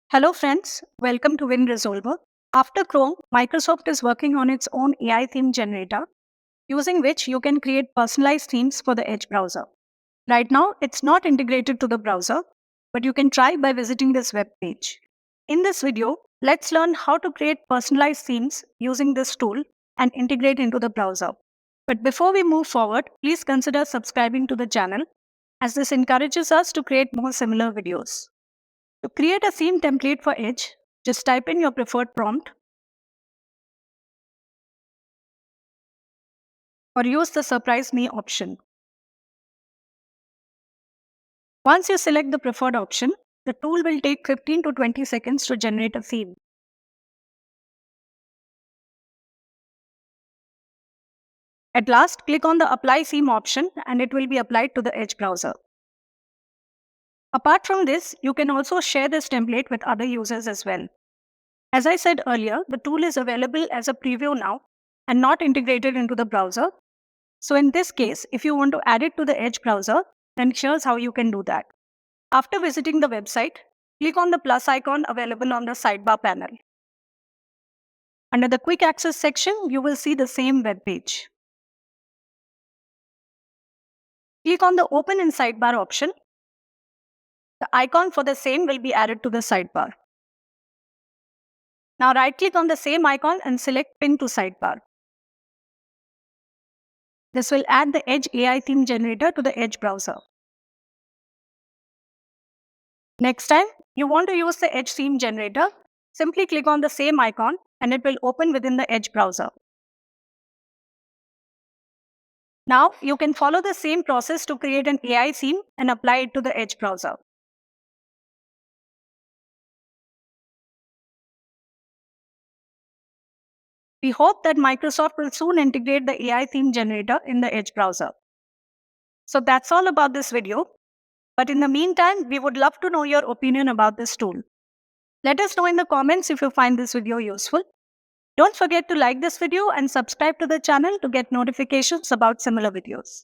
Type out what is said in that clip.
Hello friends, welcome to Winresolver. After Chrome, Microsoft is working on its own AI theme generator, using which you can create personalized themes for the Edge browser. Right now, it's not integrated to the browser, but you can try by visiting this web page. In this video, let's learn how to create personalized themes using this tool and integrate into the browser. But before we move forward, please consider subscribing to the channel, as this encourages us to create more similar videos. To create a theme template for Edge, just type in your preferred prompt or use the Surprise Me option. Once you select the preferred option, the tool will take 15 to 20 seconds to generate a theme. At last, click on the Apply Theme option and it will be applied to the Edge browser. Apart from this, you can also share this template with other users as well. As I said earlier, the tool is available as a preview now and not integrated into the browser. So in this case, if you want to add it to the Edge browser, then here's how you can do that. After visiting the website, click on the plus icon available on the sidebar panel. Under the Quick Access section, you will see the same web page. Click on the Open in Sidebar option. The icon for the same will be added to the sidebar. Now right-click on the same icon and select Pin to Sidebar. This will add the Edge AI theme generator to the Edge browser. Next time you want to use the Edge theme generator, simply click on the same icon and it will open within the Edge browser. Now you can follow the same process to create an AI theme and apply it to the Edge browser. We hope that Microsoft will soon integrate the AI theme generator in the Edge browser. So that's all about this video. But in the meantime, we would love to know your opinion about this tool. Let us know in the comments if you find this video useful. Don't forget to like this video and subscribe to the channel to get notifications about similar videos.